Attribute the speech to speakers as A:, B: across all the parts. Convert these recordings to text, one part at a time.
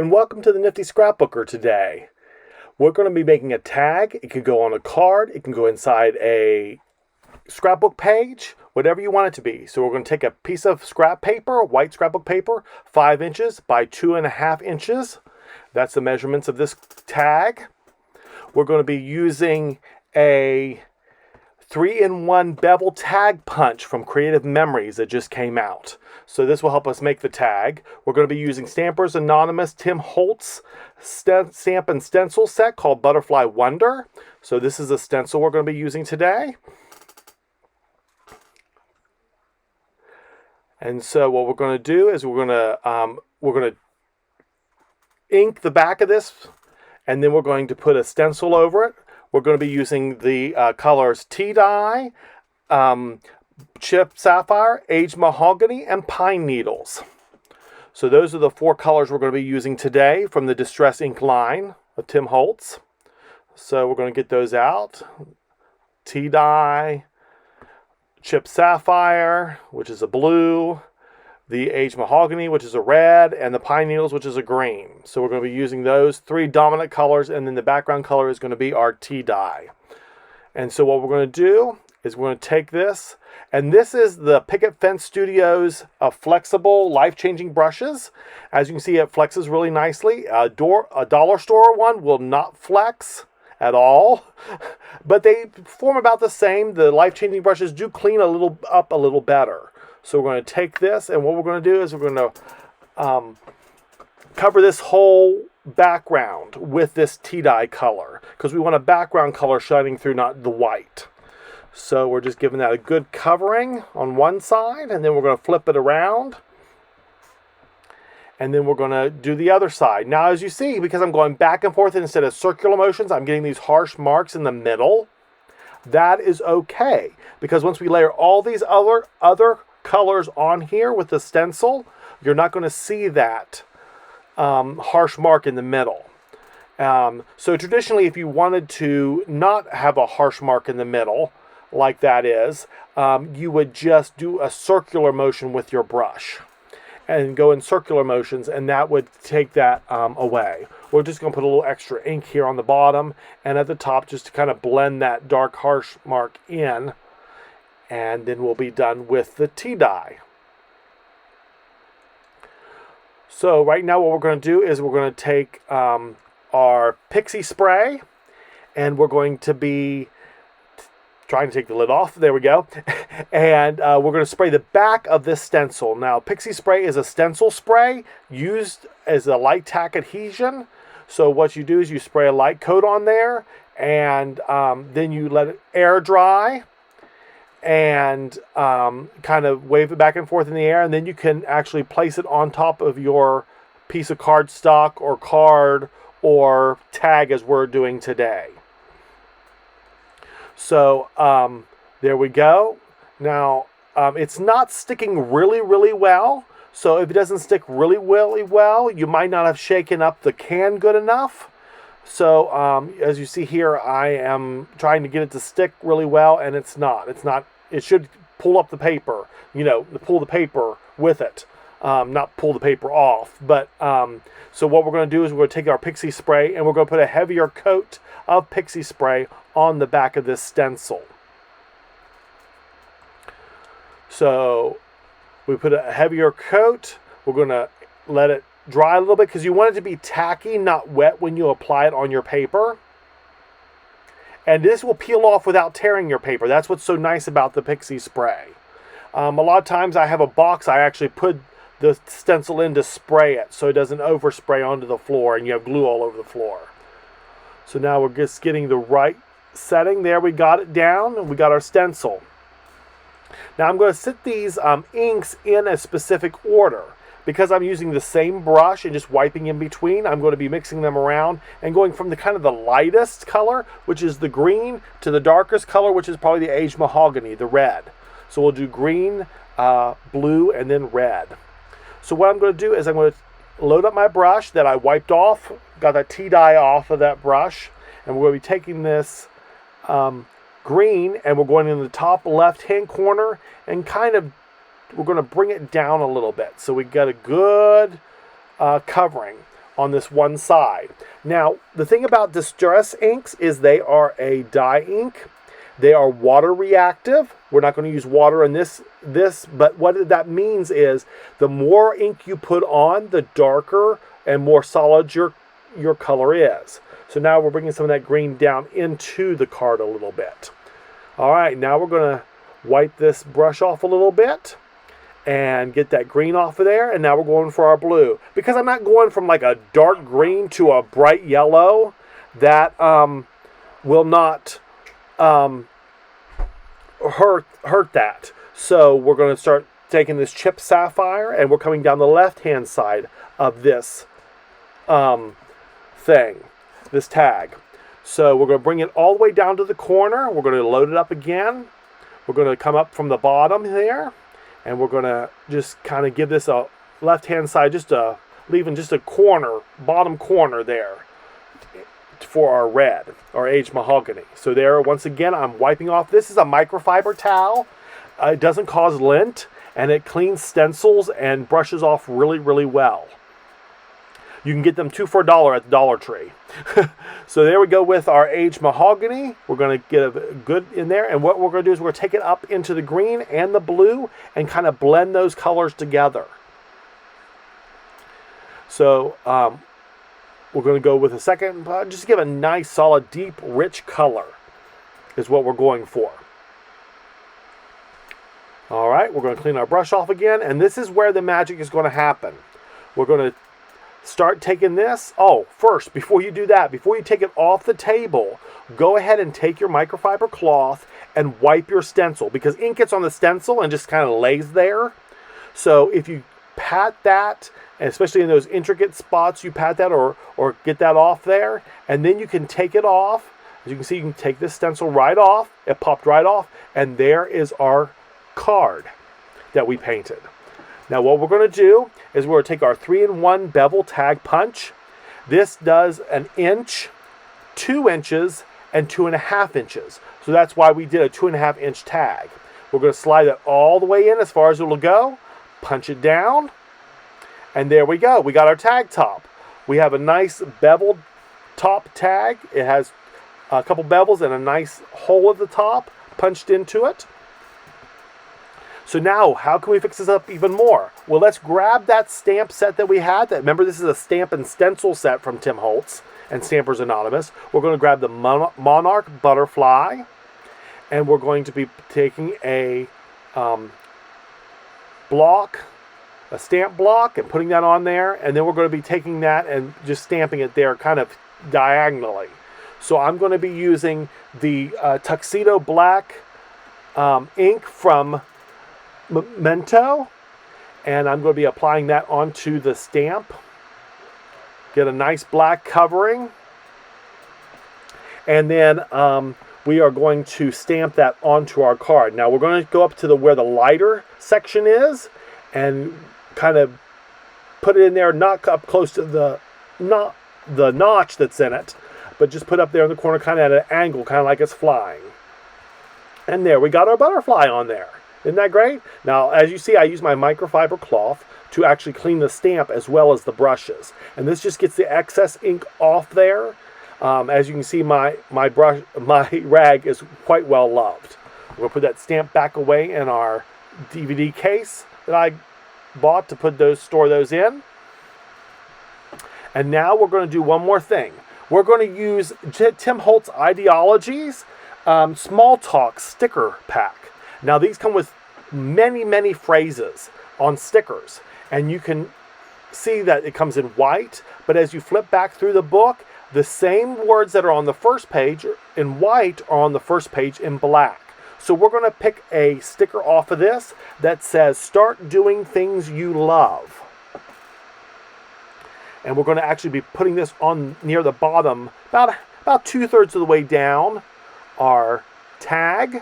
A: and welcome to the Nifty Scrapbooker today. We're going to be making a tag. It could go on a card, it can go inside a scrapbook page, whatever you want it to be. So we're going to take a piece of scrap paper, white scrapbook paper, 5 inches by 2.5 inches. That's the measurements of this tag. We're going to be using a 3-in-1 bevel tag punch from Creative Memories that just came out. So this will help us make the tag. We're going to be using Stampers Anonymous Tim Holtz stamp and stencil set called Butterfly Wonder. So this is a stencil we're going to be using today. And so what we're going to do is we're going to ink the back of this, and then we're going to put a stencil over it. We're going to be using the colors Tea-Dye, Chip Sapphire, Aged Mahogany, and Pine Needles. So those are the 4 colors we're going to be using today from the Distress Ink line of Tim Holtz. So we're going to get those out. Tea-Dye, Chip Sapphire, which is a blue, the Aged Mahogany, which is a red, and the Pine Needles, which is a green. So we're going to be using those 3 dominant colors, and then the background color is going to be our Tea-Dye. And so what we're going to do is we're going to take this, and this is the Picket Fence Studios flexible, life-changing brushes. As you can see, it flexes really nicely. A dollar store one will not flex at all, but they perform about the same. The life-changing brushes do clean up a little better. So we're going to take this, and what we're going to do is we're going to cover this whole background with this Tea-Dye color, because we want a background color shining through, not the white. So we're just giving that a good covering on one side, and then we're going to flip it around. And then we're going to do the other side. Now, as you see, because I'm going back and forth instead of circular motions, I'm getting these harsh marks in the middle. That is okay, because once we layer all these other colors on here with the stencil, you're not going to see that harsh mark in the middle. So traditionally, if you wanted to not have a harsh mark in the middle, like that is, you would just do a circular motion with your brush and go in circular motions, and that would take that away. We're just going to put a little extra ink here on the bottom and at the top just to kind of blend that dark harsh mark in, and then we'll be done with the Tea-Dye. So right now what we're going to do is we're going to take our Pixie spray, and we're going to be trying to take the lid off. There we go. And we're going to spray the back of this stencil. Now, Pixie spray is a stencil spray used as a light tack adhesion. So what you do is you spray a light coat on there, and then you let it air dry and kind of wave it back and forth in the air, and then you can actually place it on top of your piece of cardstock or card or tag, as we're doing today. So there we go. Now it's not sticking really well, so if it doesn't stick really well, you might not have shaken up the can good enough. So as you see here, I am trying to get it to stick really well, and it's not. It should pull up the paper, pull the paper with it, not pull the paper off. But so what we're going to do is we're going to take our Pixie spray, and we're going to put a heavier coat of Pixie spray on the back of this stencil. So we put a heavier coat. We're going to let it dry a little bit, because you want it to be tacky, not wet, when you apply it on your paper. And this will peel off without tearing your paper. That's what's so nice about the Pixie spray. A lot of times I have a box I actually put the stencil in to spray it, so it doesn't overspray onto the floor and you have glue all over the floor. So now we're just getting the right setting. There, we got it down, and we got our stencil. Now I'm going to sit these inks in a specific order. Because I'm using the same brush and just wiping in between, I'm going to be mixing them around and going from the kind of the lightest color, which is the green, to the darkest color, which is probably the Aged Mahogany, the red. So we'll do green, blue, and then red. So what I'm going to do is I'm going to load up my brush that I wiped off, got that Tea-Dye off of that brush, and we're going to be taking this green, and we're going in the top left-hand corner and kind of we're going to bring it down a little bit so we got a good covering. on this one side. Now, the thing about Distress inks is they are a dye ink. They are water reactive. We're not going to use water in this, but what that means is the more ink you put on, the darker and more solid your color is. So now we're bringing some of that green down into the card a little bit. All right, now we're going to wipe this brush off a little bit and get that green off of there. And now we're going for our blue. Because I'm not going from like a dark green to a bright yellow, that will not hurt that. So we're going to start taking this chip sapphire, and we're coming down the left-hand side of this this tag. So we're going to bring it all the way down to the corner. We're going to load it up again. We're going to come up from the bottom there, and we're going to just kind of give this a left-hand side, leaving just a corner, bottom corner there for our red, our aged mahogany. So there, once again, I'm wiping off. This is a microfiber towel. It doesn't cause lint, and it cleans stencils and brushes off really, really well. You can get them 2 for $1 at the Dollar Tree. So there we go with our aged mahogany. We're going to get a good in there. And what we're going to do is we're going to take it up into the green and the blue and kind of blend those colors together. So we're going to go with a second, just to give a nice, solid, deep, rich color is what we're going for. All right, we're going to clean our brush off again. And this is where the magic is going to happen. We're going to start taking this. Oh, first, before you do that, before you take it off the table, go ahead and take your microfiber cloth and wipe your stencil, because ink gets on the stencil and just kind of lays there. So if you pat that, and especially in those intricate spots, you pat that or get that off there, and then you can take it off. As you can see, you can take this stencil right off. It popped right off, and there is our card that we painted. Now what we're going to do is we're going to take our 3-in-1 bevel tag punch. This does 1 inch, 2 inches, and 2.5 inches. So that's why we did a 2.5 inch tag. We're going to slide it all the way in as far as it will go, punch it down, and there we go. We got our tag top. We have a nice beveled top tag. It has a couple bevels and a nice hole at the top punched into it. So now, how can we fix this up even more? Well, let's grab that stamp set that we had. Remember, this is a stamp and stencil set from Tim Holtz and Stampers Anonymous. We're going to grab the Monarch Butterfly, and we're going to be taking a stamp block, and putting that on there. And then we're going to be taking that and just stamping it there kind of diagonally. So I'm going to be using the Tuxedo Black ink from Memento, and I'm going to be applying that onto the stamp. Get a nice black covering, and then we are going to stamp that onto our card. Now we're going to go up to where the lighter section is and kind of put it in there, not up close to the notch that's in it, but just put up there in the corner, kind of at an angle, kind of like it's flying. And there, we got our butterfly on there. Isn't that great? Now, as you see, I use my microfiber cloth to actually clean the stamp as well as the brushes. And this just gets the excess ink off there. As you can see, my rag is quite well loved. We'll put that stamp back away in our DVD case that I bought to store those in. And now we're going to do one more thing. We're going to use Tim Holtz Ideologies Small Talk sticker pack. Now these come with many, many phrases on stickers, and you can see that it comes in white, but as you flip back through the book, the same words that are on the first page in white are on the first page in black. So we're going to pick a sticker off of this that says, "Start doing things you love." And we're going to actually be putting this on near the bottom, about 2/3 of the way down our tag.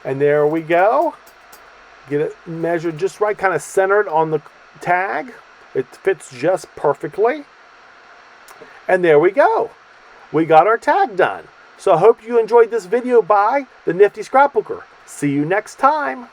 A: And there we go. Get it measured just right, kind of centered on the tag. It fits just perfectly. And there we go. We got our tag done. So I hope you enjoyed this video by the Nifty Scrapbooker. See you next time.